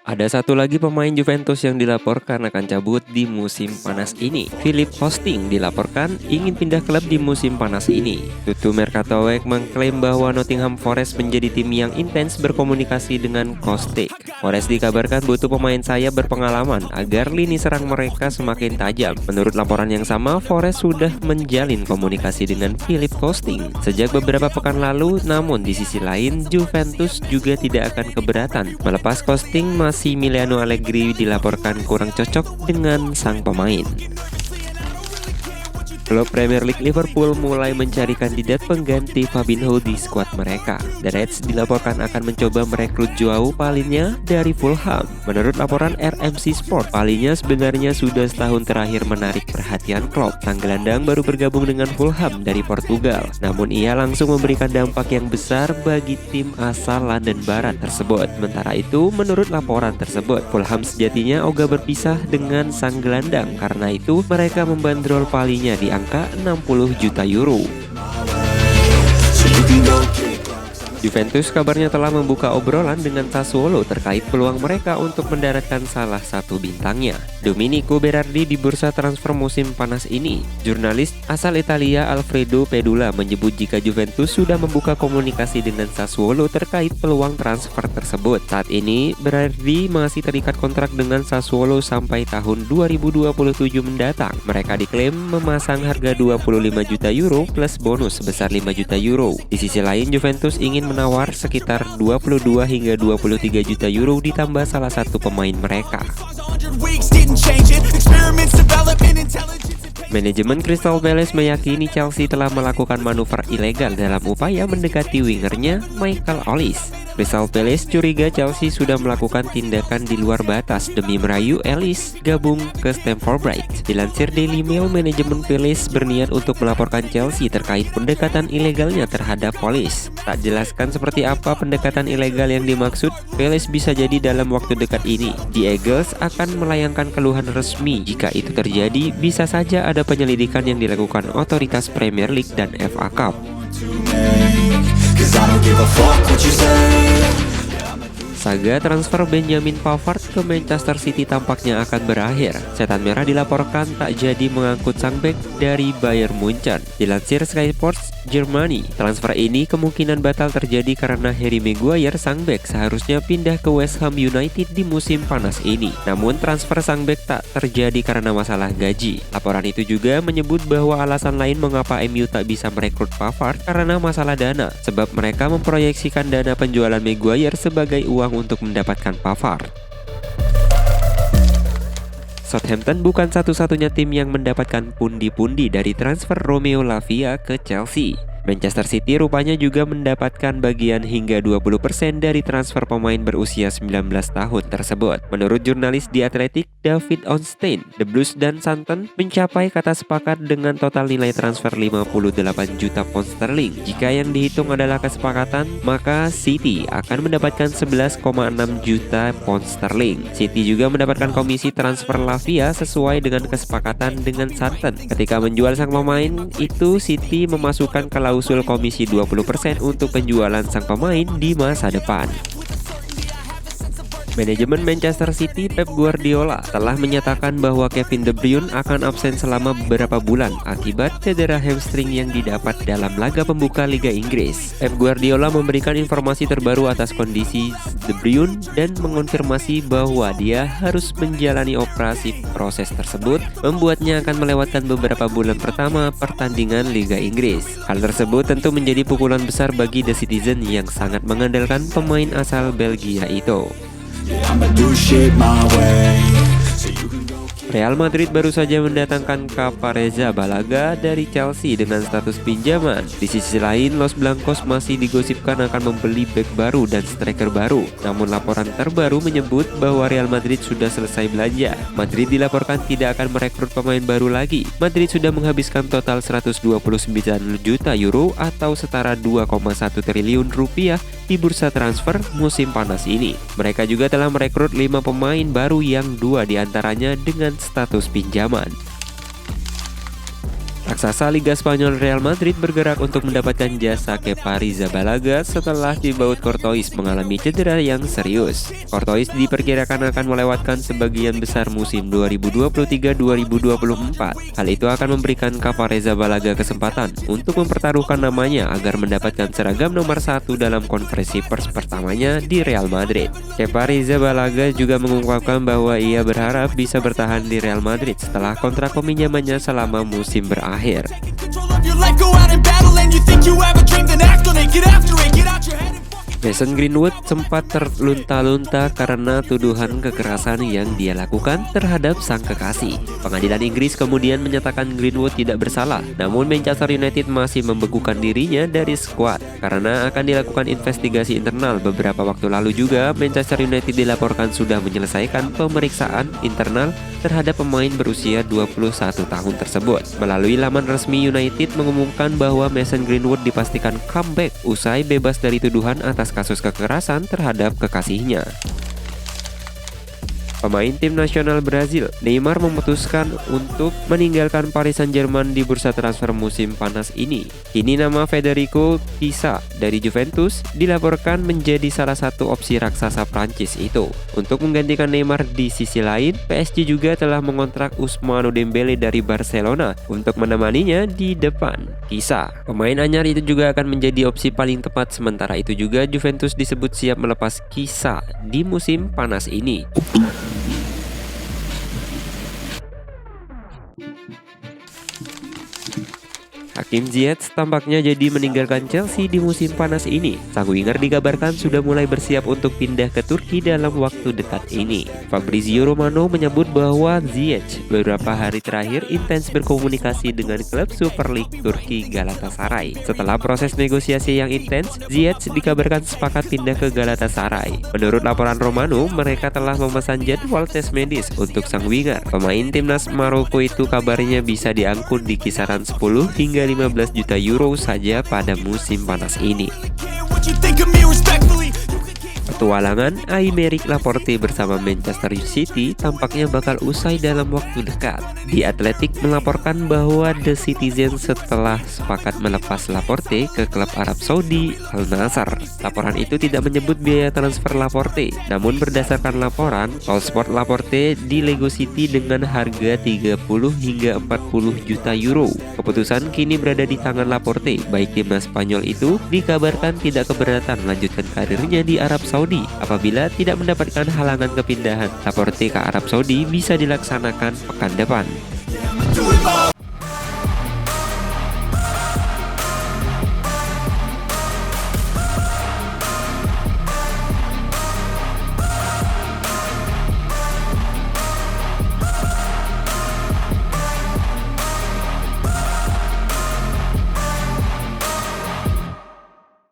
Ada satu lagi pemain Juventus yang dilaporkan akan cabut di musim panas ini. Philip Hosting dilaporkan ingin pindah klub di musim panas ini. Tutu Merkatowiak mengklaim bahwa Nottingham Forest menjadi tim yang intens berkomunikasi dengan Kostic. Forest dikabarkan butuh pemain sayap berpengalaman agar lini serang mereka semakin tajam. Menurut laporan yang sama, Forest sudah menjalin komunikasi dengan Philip Hosting sejak beberapa pekan lalu. Namun di sisi lain, Juventus juga tidak akan keberatan melepas Hosting. Massimiliano Allegri dilaporkan kurang cocok dengan sang pemain. Klub Premier League Liverpool mulai mencari kandidat pengganti Fabinho di skuad mereka. The Reds dilaporkan akan mencoba merekrut Joao Palhinha dari Fulham. Menurut laporan RMC Sport, Palhinha sebenarnya sudah setahun terakhir menarik perhatian Klopp. Sang gelandang baru bergabung dengan Fulham dari Portugal. Namun ia langsung memberikan dampak yang besar bagi tim asal London Barat tersebut. Sementara itu, menurut laporan tersebut, Fulham sejatinya ogah berpisah dengan sang gelandang. Karena itu, mereka membandrol Palhinha di angka 60 juta euro. Juventus kabarnya telah membuka obrolan dengan Sassuolo terkait peluang mereka untuk mendaratkan salah satu bintangnya, Domenico Berardi, di bursa transfer musim panas ini. Jurnalis asal Italia Alfredo Pedula menyebut jika Juventus sudah membuka komunikasi dengan Sassuolo terkait peluang transfer tersebut. Saat ini Berardi masih terikat kontrak dengan Sassuolo sampai tahun 2027 mendatang. Mereka diklaim memasang harga 25 juta euro plus bonus sebesar 5 juta euro. Di sisi lain, Juventus ingin menawar sekitar 22 hingga 23 juta euro ditambah salah satu pemain mereka. Manajemen Crystal Palace meyakini Chelsea telah melakukan manuver ilegal dalam upaya mendekati wingernya Michael Olise. Crystal Palace curiga Chelsea sudah melakukan tindakan di luar batas demi merayu Olise gabung ke Stamford Bridge. Dilansir Daily Mail, manajemen Palace berniat untuk melaporkan Chelsea terkait pendekatan ilegalnya terhadap Olise. Tak jelaskan seperti apa pendekatan ilegal yang dimaksud. Palace bisa jadi dalam waktu dekat ini The Eagles akan melayangkan keluhan resmi. Jika itu terjadi, bisa saja ada penyelidikan yang dilakukan otoritas Premier League dan FA Cup. Saga transfer Benjamin Pavard ke Manchester City tampaknya akan berakhir. Setan Merah dilaporkan tak jadi mengangkut sang bek dari Bayern Munchen. Dilansir Sky Sports Germany, transfer ini kemungkinan batal terjadi karena Harry Maguire sang bek seharusnya pindah ke West Ham United di musim panas ini. Namun transfer sang bek tak terjadi karena masalah gaji. Laporan itu juga menyebut bahwa alasan lain mengapa MU tak bisa merekrut Pavard karena masalah dana, sebab mereka memproyeksikan dana penjualan Maguire sebagai uang untuk mendapatkan Pavard. Southampton bukan satu-satunya tim yang mendapatkan pundi-pundi dari transfer Romeo Lavia ke Chelsea. Manchester City rupanya juga mendapatkan bagian hingga 20% dari transfer pemain berusia 19 tahun tersebut. Menurut jurnalis The Athletic, David Ornstein, The Blues dan Southampton mencapai kata sepakat dengan total nilai transfer 58 juta pound sterling. Jika yang dihitung adalah kesepakatan, maka City akan mendapatkan 11,6 juta pound sterling. City juga mendapatkan komisi transfer Lavia sesuai dengan kesepakatan dengan Southampton. Ketika menjual sang pemain itu, City memasukkan klausul komisi 20% untuk penjualan sang pemain di masa depan. Manajemen Manchester City Pep Guardiola telah menyatakan bahwa Kevin De Bruyne akan absen selama beberapa bulan akibat cedera hamstring yang didapat dalam laga pembuka Liga Inggris. Pep Guardiola memberikan informasi terbaru atas kondisi De Bruyne dan mengonfirmasi bahwa dia harus menjalani operasi. Proses tersebut membuatnya akan melewatkan beberapa bulan pertama pertandingan Liga Inggris. Hal tersebut tentu menjadi pukulan besar bagi The Citizen yang sangat mengandalkan pemain asal Belgia itu. Real Madrid baru saja mendatangkan Capareza Balaga dari Chelsea dengan status pinjaman. Di sisi lain, Los Blancos masih digosipkan akan membeli bek baru dan striker baru. Namun laporan terbaru menyebut bahwa Real Madrid sudah selesai belanja. Madrid dilaporkan tidak akan merekrut pemain baru lagi. Madrid sudah menghabiskan total 129 juta euro atau setara 2,1 triliun rupiah di bursa transfer musim panas ini. Mereka juga telah merekrut 5 pemain baru yang 2 diantaranya dengan status pinjaman. Raksasa Liga Spanyol Real Madrid bergerak untuk mendapatkan jasa Kepa Arrizabalaga setelah Thibaut Courtois mengalami cedera yang serius. Courtois diperkirakan akan melewatkan sebagian besar musim 2023-2024. Hal itu akan memberikan Kepa Arrizabalaga kesempatan untuk mempertaruhkan namanya agar mendapatkan seragam nomor 1 dalam konferensi pers pertamanya di Real Madrid. Kepa Arrizabalaga juga mengungkapkan bahwa ia berharap bisa bertahan di Real Madrid setelah kontrak peminjamannya selama musim berakhir. Mason Greenwood sempat terlunta-lunta karena tuduhan kekerasan yang dia lakukan terhadap sang kekasih. Pengadilan Inggris kemudian menyatakan Greenwood tidak bersalah, namun Manchester United masih membekukan dirinya dari skuad karena akan dilakukan investigasi internal. Beberapa waktu lalu juga Manchester United dilaporkan sudah menyelesaikan pemeriksaan internal terhadap pemain berusia 21 tahun tersebut. Melalui laman resmi United mengumumkan bahwa Mason Greenwood dipastikan comeback usai bebas dari tuduhan atas kasus kekerasan terhadap kekasihnya. Pemain tim nasional Brazil, Neymar memutuskan untuk meninggalkan Paris Saint-Germain di bursa transfer musim panas ini. Kini nama Federico Chiesa dari Juventus dilaporkan menjadi salah satu opsi raksasa Prancis itu. Untuk menggantikan Neymar di sisi lain, PSG juga telah mengontrak Ousmane Dembele dari Barcelona untuk menemaninya di depan. Chiesa, pemain anyar itu juga akan menjadi opsi paling tepat. Sementara itu juga Juventus disebut siap melepas Chiesa di musim panas ini. Hakim Ziyech tampaknya jadi meninggalkan Chelsea di musim panas ini. Sang winger dikabarkan sudah mulai bersiap untuk pindah ke Turki dalam waktu dekat ini. Fabrizio Romano menyebut bahwa Ziyech beberapa hari terakhir intens berkomunikasi dengan klub Super League Turki Galatasaray. Setelah proses negosiasi yang intens, Ziyech dikabarkan sepakat pindah ke Galatasaray. Menurut laporan Romano, mereka telah memesan jadwal tes medis untuk sang winger. Pemain timnas Maroko itu kabarnya bisa diangkut di kisaran 10 hingga 15 juta euro saja pada musim panas ini. Petualangan Aymeric Laporte bersama Manchester City tampaknya bakal usai dalam waktu dekat. The Athletic melaporkan bahwa The Citizen setelah sepakat melepas Laporte ke klub Arab Saudi Al Nassr. Laporan itu tidak menyebut biaya transfer Laporte, namun berdasarkan laporan, All Sport Laporte di Lego City dengan harga 30 hingga 40 juta euro. Keputusan kini berada di tangan Laporte. Baik timnas Spanyol itu dikabarkan tidak keberatan melanjutkan karirnya di Arab Saudi apabila tidak mendapatkan halangan kepindahan. Laporte ke Arab Saudi bisa dilaksanakan pekan depan.